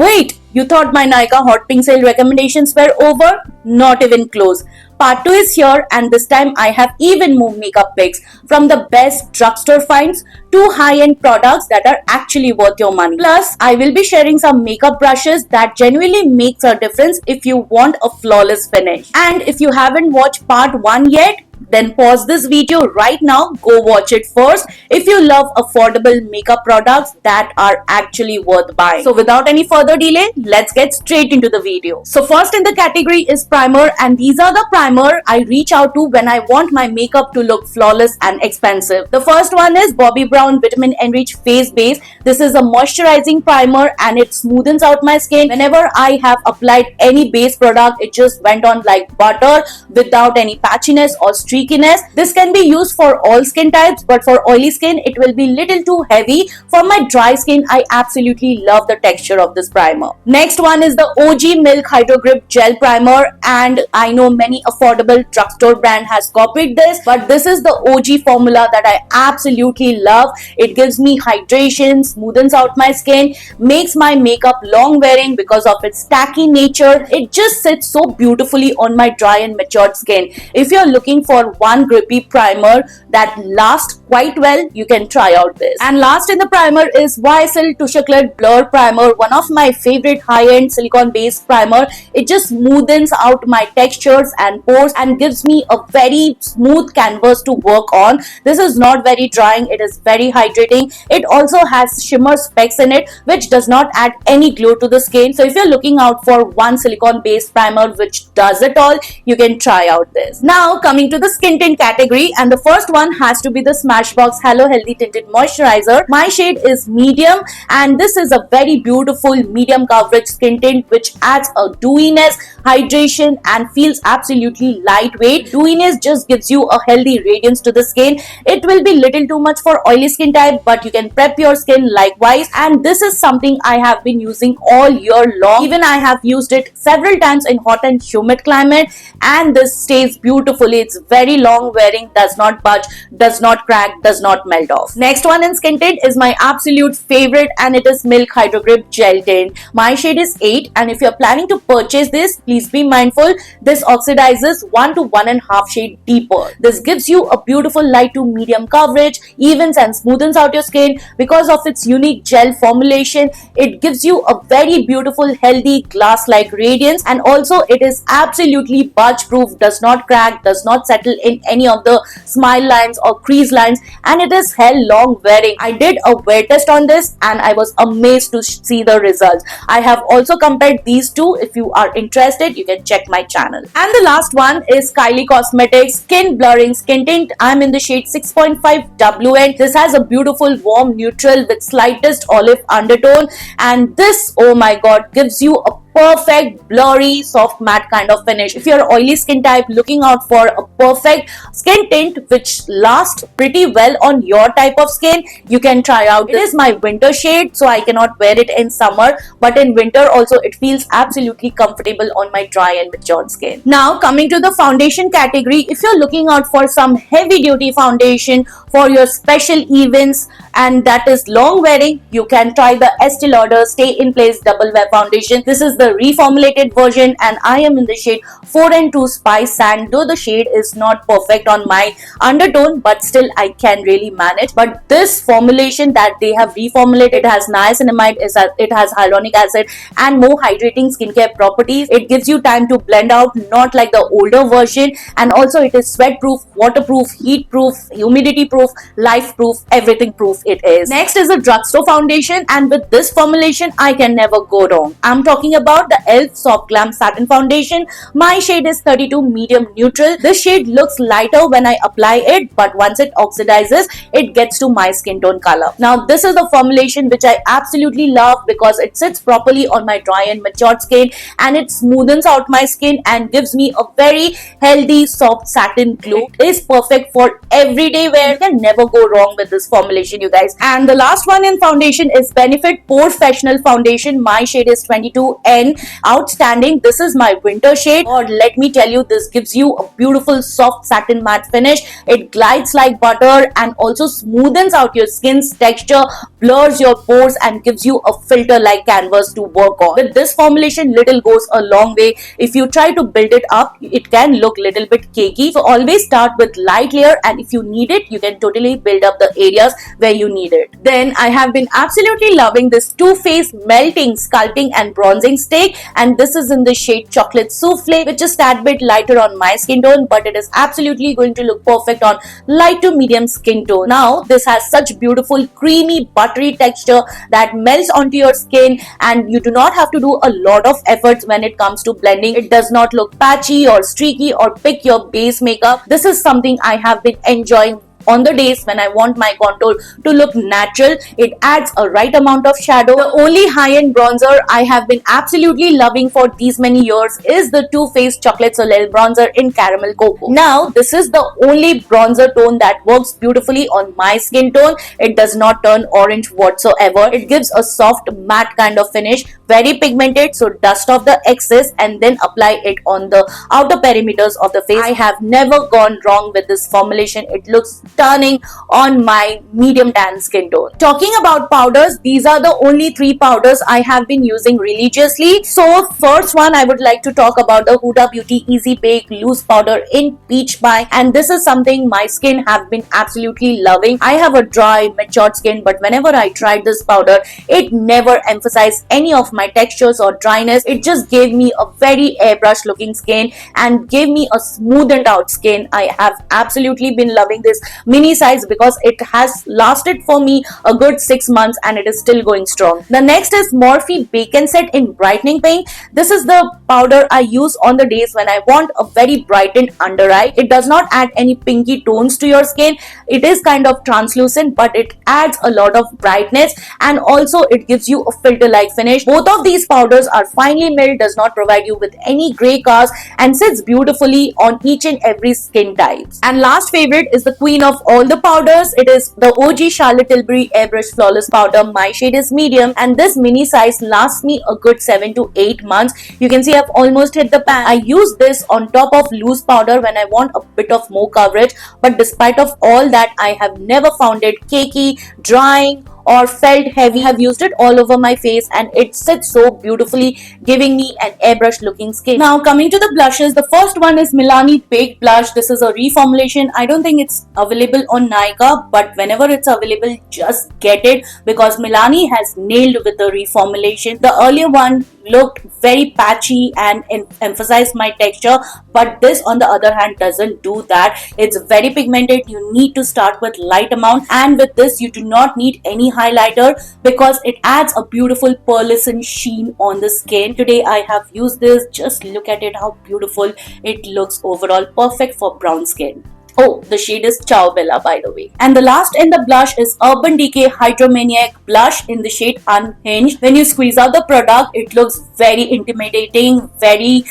Wait, you thought my Nykaa Hot Pink sale recommendations were over? Not even close. Part 2 is here, and this time I have even more makeup picks from the best drugstore finds to high-end products that are actually worth your money. Plus, I will be sharing some makeup brushes that genuinely makes a difference if you want a flawless finish. And if you haven't watched part 1 yet, then pause this video right now, go watch it first if you love affordable makeup products that are actually worth buying. So without any further delay, let's get straight into the video. So first in the category is primer, and these are the primer I reach out to when I want my makeup to look flawless and expensive. The first one is Bobbi Brown Vitamin Enriched Face Base. This is a moisturizing primer and it smoothens out my skin. Whenever I have applied any base product, it just went on like butter without any patchiness or streakiness. This can be used for all skin types, but for oily skin it will be little too heavy. For my dry skin, I absolutely love the texture of this primer. Next one is the OG Milk Hydro Grip Gel Primer, and I know many affordable drugstore brand has copied this, but this is the OG formula that I absolutely love. It gives me hydration, smoothens out my skin, makes my makeup long wearing because of its tacky nature. It just sits so beautifully on my dry and matured skin. If you're looking for one grippy primer that lasts quite well, you can try out this. And last in the primer is YSL Touche Éclair Blur Primer, one of my favorite high-end silicone based primer. It just smoothens out my textures and pores and gives me a very smooth canvas to work on. This is not very drying, it is very hydrating. It also has shimmer specks in it which does not add any glow to the skin. So if you're looking out for one silicone based primer which does it all, you can try out this. Now coming to the skin tint category, and the first one has to be the Smashbox Hello Healthy Tinted Moisturizer. My shade is medium, and this is a very beautiful medium coverage skin tint which adds a dewiness, hydration, and feels absolutely lightweight. Dewiness just gives you a healthy radiance to the skin. It will be little too much for oily skin type, but you can prep your skin likewise, and this is something I have been using all year long. Even I have used it several times in hot and humid climate, and this stays beautifully. It's very long wearing, does not budge, does not crack, does not melt off. Next one in skin tint is my absolute favorite, and it is Milk Hydro Grip Gel Tint. My shade is 8, and if you're planning to purchase this, please be mindful this oxidizes 1 to 1.5 shade deeper. This gives you a beautiful light to medium coverage, evens and smoothens out your skin. Because of its unique gel formulation, it gives you a very beautiful healthy glass-like radiance, and also it is absolutely budge proof, does not crack, does not settle in any of the smile lines or crease lines, and it is hell long wearing. I did a wear test on this and I was amazed to see the results. I have also compared these two. If you are interested, you can check my channel. And the last one is Kylie Cosmetics Skin Blurring Skin Tint. I'm in the shade 6.5 WN. This has a beautiful warm neutral with slightest olive undertone, and this, oh my god, gives you a perfect blurry soft matte kind of finish. If you're oily skin type looking out for a perfect skin tint which lasts pretty well on your type of skin, you can try out. It is my winter shade, so I cannot wear it in summer, but in winter also it feels absolutely comfortable on my dry and matured skin. Now coming to the foundation category, if you're looking out for some heavy duty foundation for your special events and that is long wearing, you can try the Estee Lauder Stay in Place Double Wear Foundation. This is the reformulated version, and I am in the shade 4 and 2 Spice Sand. Though the shade is not perfect on my undertone, but still I can really manage. But this formulation that they have reformulated, it has niacinamide, it has hyaluronic acid and more hydrating skincare properties. It gives you time to blend out, not like the older version, and also it is sweat proof, waterproof, heat proof, humidity proof, life proof, everything proof it is. Next is a drugstore foundation, and with this formulation I can never go wrong. I'm talking about the e.l.f. Soft Glam Satin Foundation. My shade is 32 Medium Neutral. This shade looks lighter when I apply it, but once it oxidizes, it gets to my skin tone color. Now this is the formulation which I absolutely love because it sits properly on my dry and matured skin, and it smoothens out my skin and gives me a very healthy soft satin glow. It is perfect for everyday wear. You can never go wrong with this formulation, you guys. And the last one in foundation is Benefit Professional Foundation. My shade is 22N 10. Outstanding. This is my winter shade, or let me tell you, this gives you a beautiful soft satin matte finish. It glides like butter and also smoothens out your skin's texture, blurs your pores, and gives you a filter like canvas to work on. With this formulation, little goes a long way. If you try to build it up, it can look little bit cakey. So always start with light layer, and if you need it, you can totally build up the areas where you need it. Then I have been absolutely loving this Too Faced Melting Sculpting and Bronzing Stick, and this is in the shade Chocolate Souffle, which is tad bit lighter on my skin tone, but it is absolutely going to look perfect on light to medium skin tone. Now this has such beautiful creamy buttery texture that melts onto your skin, and you do not have to do a lot of efforts when it comes to blending. It does not look patchy or streaky or pick your base makeup. This is something I have been enjoying on the days when I want my contour to look natural. It adds a right amount of shadow. The only high-end bronzer I have been absolutely loving for these many years is the Too Faced Chocolate Soleil bronzer in Caramel Cocoa. Now this is the only bronzer tone that works beautifully on my skin tone. It does not turn orange whatsoever. It gives a soft matte kind of finish, very pigmented, so dust off the excess and then apply it on the outer perimeters of the face. I have never gone wrong with this formulation. It looks stunning on my medium tan skin tone. Talking about powders, these are the only 3 powders I have been using religiously. So first one, I would like to talk about the Huda Beauty Easy Bake Loose Powder in Peach Pie, and this is something my skin have been absolutely loving. I have a dry, matured skin, but whenever I tried this powder, it never emphasized any of my textures or dryness. It just gave me a very airbrush looking skin and gave me a smoothened out skin. I have absolutely been loving this mini size because it has lasted for me a good 6 months and it is still going strong. The next is Morphe Bacon Set in Brightening Pink. This is the powder I use on the days when I want a very brightened under eye. It does not add any pinky tones to your skin. It is kind of translucent, but it adds a lot of brightness, and also it gives you a filter like finish. Both of these powders are finely milled, does not provide you with any gray cast, and sits beautifully on each and every skin types. And last favorite is the queen of all the powders. It is the OG Charlotte Tilbury Airbrush Flawless Powder. My shade is medium, and this mini size lasts me a good 7 to 8 months. You can see I've almost hit the pan. I use this on top of loose powder when I want a bit of more coverage, but despite of all that, I have never found it cakey, drying, or felt heavy. I have used it all over my face and it sits so beautifully, giving me an airbrush looking skin. Now coming to the blushes, the first one is Milani Baked Blush. This is a reformulation. I don't think it's available on Nykaa, but whenever it's available, just get it because Milani has nailed with the reformulation. The earlier one looked very patchy and emphasized my texture, but this on the other hand doesn't do that. It's very pigmented. You need to start with light amount, and with this you do not need any highlighter because it adds a beautiful pearlescent sheen on the skin. Today I have used this. Just look at it, how beautiful it looks overall. Perfect for brown skin. Oh, the shade is Ciao Bella, by the way. And the last in the blush is Urban Decay Hydromaniac Blush in the shade Unhinged. When you squeeze out the product, it looks very intimidating, very,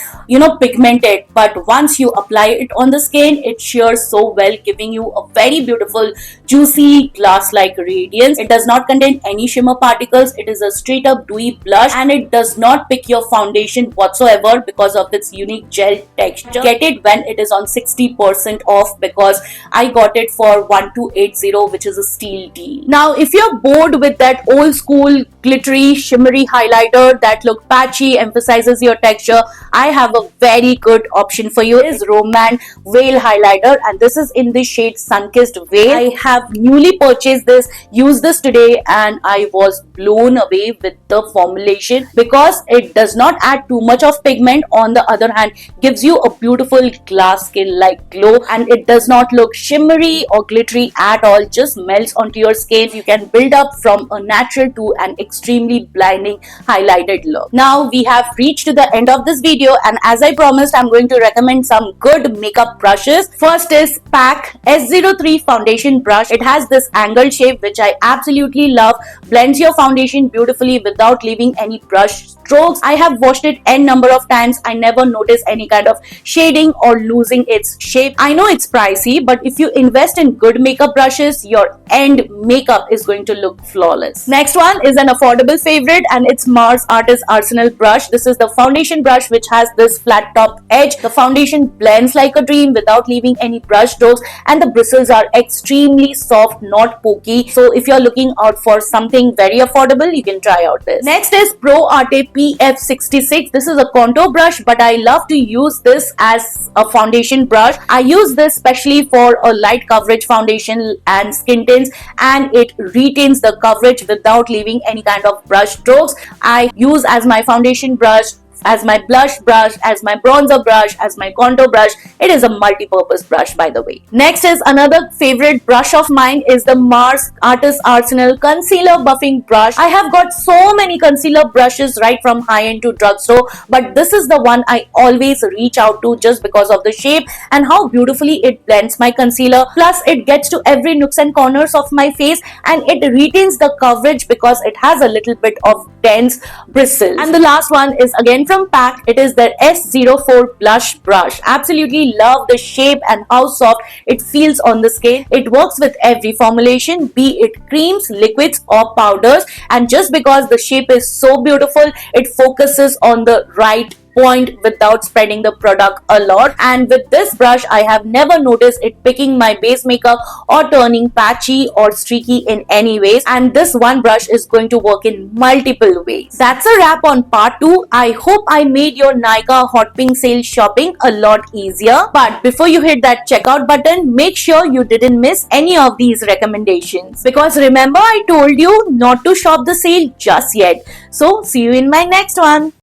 pigmented. But once you apply it on the skin, it shears so well, giving you a very beautiful, juicy, glass-like radiance. It does not contain any shimmer particles. It is a straight-up dewy blush, and it does not pick your foundation whatsoever because of its unique gel texture. Get it when it is on 60% off because I got it for 1280, which is a steal deal. Now, if you're bored with that old school glittery, shimmery highlighter that look patchy, emphasizes your texture, I have a very good option for you. It is Roman Veil Highlighter, and this is in the shade Sunkissed Veil. I have newly purchased this, used this today, and I was blown away with the formulation because it does not add too much of pigment. On the other hand, gives you a beautiful glass skin like glow, and it does not look shimmery or glittery at all. Just melts onto your skin. You can build up from a natural to an extremely blinding highlighted look. Now we have reached to the end of this video, and as I promised, I'm going to recommend some good makeup brushes. First is PAC S03 foundation brush. It has this angled shape which I absolutely love. Blends your foundation beautifully without leaving any brush strokes. I have washed it n number of times. I never notice any kind of shading or losing its shape. I know it's pricey, pricey, but if you invest in good makeup brushes, your end makeup is going to look flawless. Next one is an affordable favorite, and it's Mars Artist Arsenal brush. This is the foundation brush which has this flat top edge. The foundation blends like a dream without leaving any brush strokes, and the bristles are extremely soft, not pokey. So if you're looking out for something very affordable, you can try out this. Next is Pro Arte PF66. This is a contour brush, but I love to use this as a foundation brush. I use this especially for a light coverage foundation and skin tints, and it retains the coverage without leaving any kind of brush strokes. I use as my foundation brush, as my blush brush, as my bronzer brush, as my contour brush. It is a multi-purpose brush, by the way. Next is another favorite brush of mine is the Mars Artist Arsenal Concealer Buffing Brush. I have got so many concealer brushes right from high-end to drugstore, but this is the one I always reach out to just because of the shape and how beautifully it blends my concealer. Plus, it gets to every nooks and corners of my face, and it retains the coverage because it has a little bit of dense bristles. And the last one is again from PAC. It is their S04 blush brush. Absolutely love the shape and how soft it feels on the skin. It works with every formulation, be it creams, liquids or powders, and just because the shape is so beautiful, it focuses on the right point without spreading the product a lot. And with this brush, I have never noticed it picking my base makeup or turning patchy or streaky in any ways, and this one brush is going to work in multiple ways. That's a wrap on part 2. I hope I made your Nykaa Hot Pink sale shopping a lot easier, but before you hit that checkout button, make sure you didn't miss any of these recommendations, because remember I told you not to shop the sale just yet. So see you in my next one.